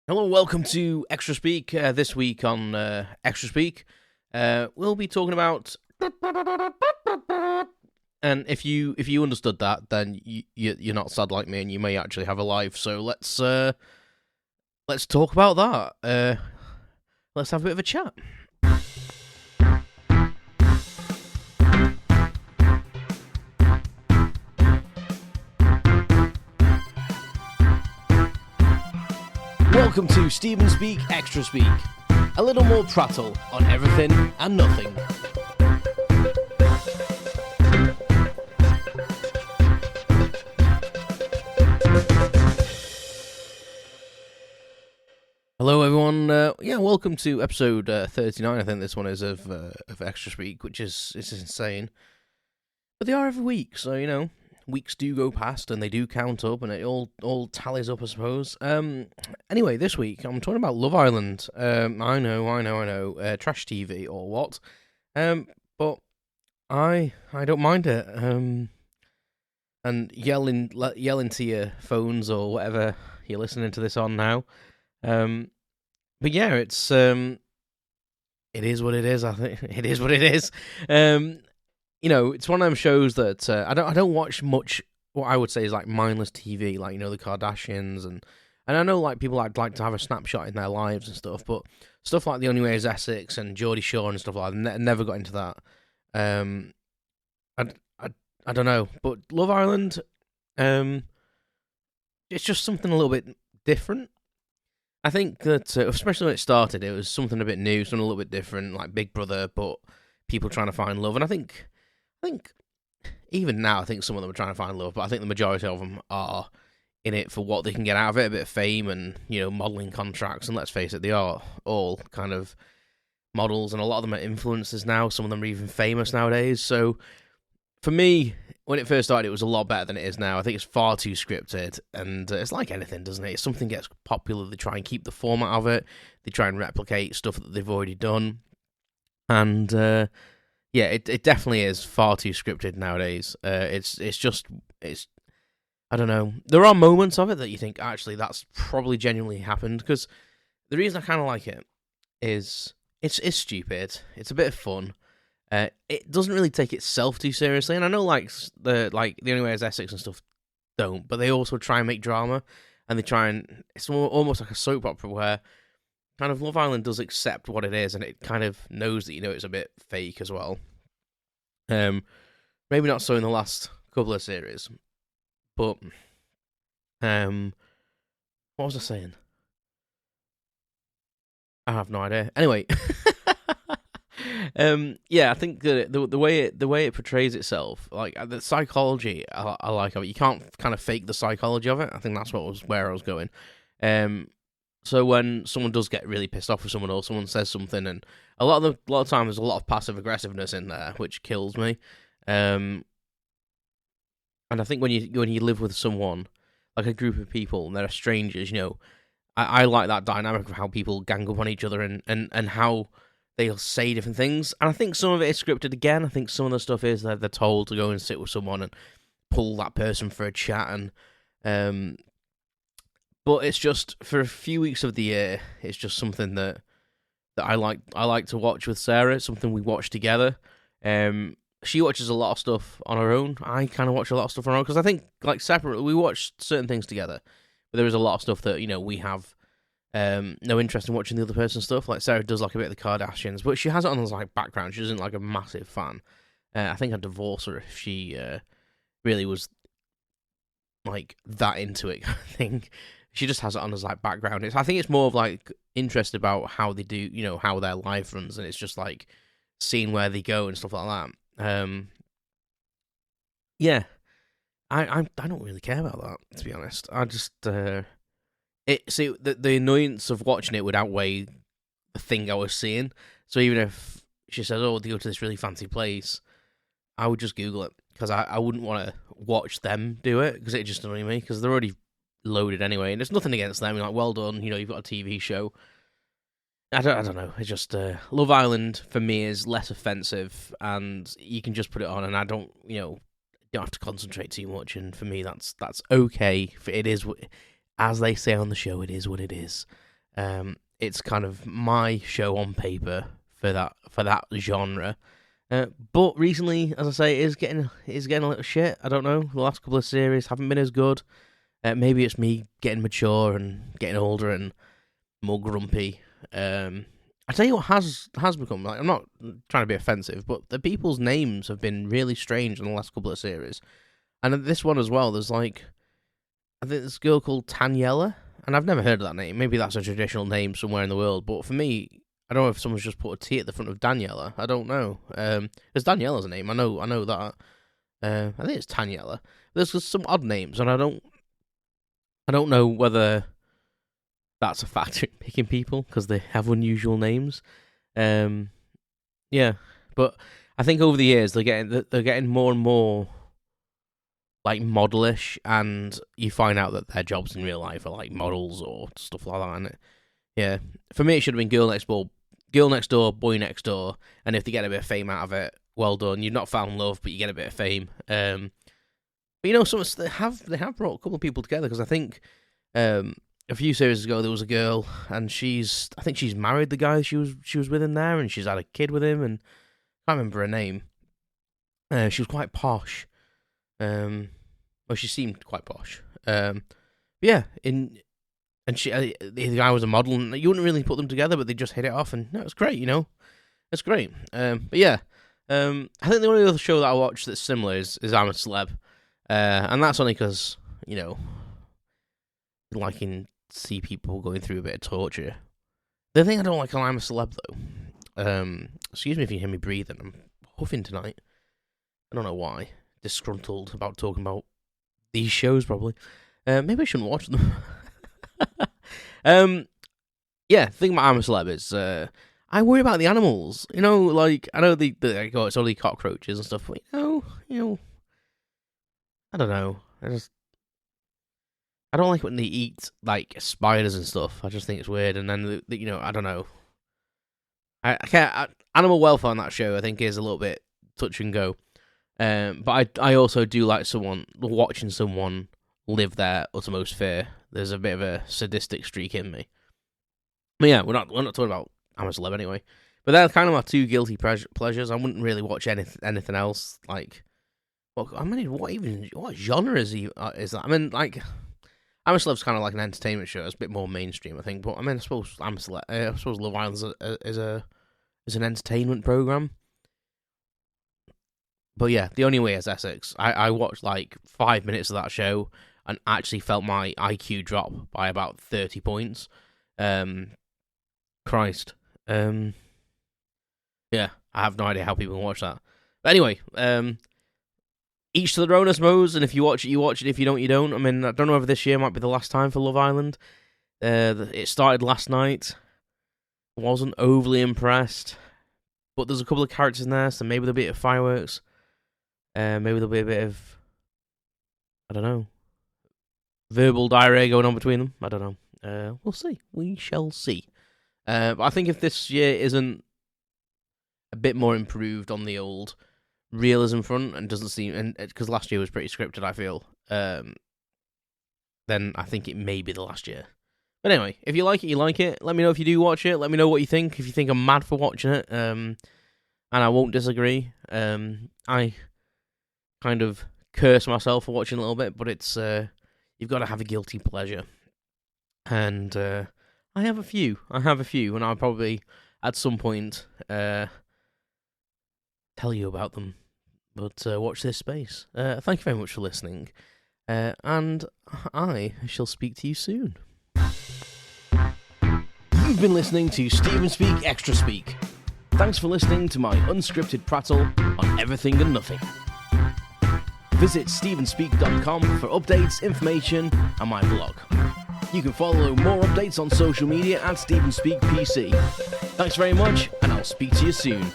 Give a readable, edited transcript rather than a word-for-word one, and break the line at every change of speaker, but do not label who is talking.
Hello, welcome to Xtra Speak. This week on Xtra Speak, we'll be talking about. And if you understood that, then you're not sad like me, and you may actually have a life. So let's talk about that. Let's have a bit of a chat. Welcome to Stephen Speak, Xtra Speak. A little more prattle on everything and nothing. Hello everyone, welcome to episode 39, I think this one is, of Xtra Speak, which is insane. But they are every week, so, weeks do go past and they do count up and it all tallies up, I suppose. Anyway, this week I'm talking about Love Island. I know, trash TV or what. But I don't mind it. And yelling to your phones or whatever you're listening to this on now. But yeah, it is what it is. I think it is what it is. It's one of them shows that I don't watch much. What I would say is like mindless TV, like the Kardashians, and I know like people like to have a snapshot in their lives and stuff, but stuff like The Only Way Is Essex and Geordie Shore and stuff like that, never got into that. I don't know, but Love Island, it's just something a little bit different. I think that especially when it started, it was something a bit new, something a little bit different, like Big Brother, but people trying to find love, and I think even now, I think some of them are trying to find love, but I think the majority of them are in it for what they can get out of it, a bit of fame and, modelling contracts, and let's face it, they are all kind of models, and a lot of them are influencers now, some of them are even famous nowadays, so for me, when it first started, it was a lot better than it is now. I think it's far too scripted, and it's like anything, doesn't it? If something gets popular, they try and keep the format of it, they try and replicate stuff that they've already done, and it definitely is far too scripted nowadays. It's I don't know. There are moments of it that you think, actually, that's probably genuinely happened, because the reason I kind of like it is it's stupid. It's a bit of fun. It doesn't really take itself too seriously, and I know The Only Way Is Essex and stuff don't, but they also try and make drama, and they try and it's almost like a soap opera where kind of Love Island does accept what it is, and it kind of knows that it's a bit fake as well. Maybe not so in the last couple of series, but what was I saying? I have no idea. Anyway, I think that the way it portrays itself, like the psychology, I like of it. You can't kind of fake the psychology of it. I think that's where I was going. So when someone does get really pissed off with someone, or someone says something, and a lot of times there's a lot of passive aggressiveness in there, which kills me. And I think when you live with someone, like a group of people, and they're strangers, I like that dynamic of how people gang up on each other and how they'll say different things. And I think some of it is scripted again. I think some of the stuff is that they're told to go and sit with someone and pull that person for a chat, and but it's just for a few weeks of the year, it's just something that I like to watch with Sarah. It's something we watch together. She watches a lot of stuff on her own. I kind of watch a lot of stuff on her own, because I think like separately we watch certain things together, but there is a lot of stuff that we have no interest in watching the other person's stuff. Like Sarah does like a bit of the Kardashians, but she has it on as like background. She isn't like a massive fan. I think I'd divorce her if she really was like that into it kind of thing. She just has it on as like background. I think it's more of like interest about how they do, how their life runs, and it's just like seeing where they go and stuff like that. I don't really care about that, to be honest. I just the annoyance of watching it would outweigh the thing I was seeing. So even if she says, "Oh, they go to this really fancy place," I would just Google it, because I wouldn't want to watch them do it, because it just annoys me, because they're already loaded anyway, and there's nothing against them. You're like, well done, you've got a TV show. I don't know. It's just Love Island for me is less offensive, and you can just put it on, and I don't have to concentrate too much. And for me, that's okay. It is, as they say on the show, it is what it is. It's kind of my show on paper for that genre. But recently, as I say, it is getting a little shit. I don't know. The last couple of series haven't been as good. Maybe it's me getting mature and getting older and more grumpy. I tell you what has become, like, I'm not trying to be offensive, but the people's names have been really strange in the last couple of series. And this one as well, there's like, I think this girl called Tanyella, and I've never heard of that name. Maybe that's a traditional name somewhere in the world, but for me, I don't know if someone's just put a T at the front of Daniela. I don't know. There's Daniella's a name. I know that. I think it's Tanyella. There's just some odd names, and I don't know whether that's a factor in picking people because they have unusual names. Yeah, but I think over the years they're getting more and more like modelish, and you find out that their jobs in real life are like models or stuff like that. And yeah, for me it should have been girl next door, boy next door, and if they get a bit of fame out of it, well done. You've not found love, but you get a bit of fame. But you know, they have brought a couple of people together, because I think a few series ago there was a girl, and I think she's married the guy she was with in there, and she's had a kid with him, and I can't remember her name. She was quite posh. Well, she seemed quite posh. Yeah, the guy was a model, and you wouldn't really put them together, but they just hit it off, and no, it's great, you know, it's great. But yeah, I think the only other show that I watch that's similar is I'm a Celeb, and that's only because, you know, liking see people going through a bit of torture. The thing I don't like on I'm a Celeb though, excuse me if you hear me breathing, I'm huffing tonight. I don't know why. Disgruntled about talking about these shows, probably. Maybe I shouldn't watch them. Yeah, the thing about I'm a Celeb is I worry about the animals. You know, like, I know it's only cockroaches and stuff, but you know, I don't know. I don't like when they eat like spiders and stuff. I just think it's weird. And then you know, I don't know. I can't. Animal welfare on that show, I think, is a little bit touch and go. But I also do like watching someone live their uttermost fear. There's a bit of a sadistic streak in me. But yeah, we're not talking about I'm a Celeb anyway. But they're kind of my two guilty pleasures. I wouldn't really watch anything else. Like, what genre is that? I mean, like, I'm a Celeb's kind of like an entertainment show. It's a bit more mainstream, I think. But I mean, I suppose I'm a Celeb. I suppose Love Island is an entertainment program. But yeah, The Only Way is Essex. I watched like 5 minutes of that show and actually felt my IQ drop by about 30 points. Christ. Yeah, I have no idea how people can watch that. But anyway, each to their own, I suppose, and if you watch it, you watch it. If you don't, you don't. I mean, I don't know if this year might be the last time for Love Island. It started last night. Wasn't overly impressed. But there's a couple of characters in there, so maybe there'll be a bit of fireworks. Maybe there'll be a bit of, I don't know, verbal diarrhea going on between them. I don't know. We'll see. We shall see. But I think if this year isn't a bit more improved on the old realism front and doesn't seem, and because last year was pretty scripted, I feel, then I think it may be the last year. But anyway, if you like it, you like it. Let me know if you do watch it. Let me know what you think. If you think I'm mad for watching it, and I won't disagree. I kind of curse myself for watching a little bit, but it's you've got to have a guilty pleasure, and I have a few, and I'll probably at some point tell you about them. But watch this space. Thank you very much for listening, and I shall speak to you soon. You've been listening to Xtra Speak, Xtra Speak. Thanks for listening to my unscripted prattle on everything and nothing. Visit stevenspeak.com for updates, information, and my blog. You can follow more updates on social media at StevenspeakPC. Thanks very much, and I'll speak to you soon.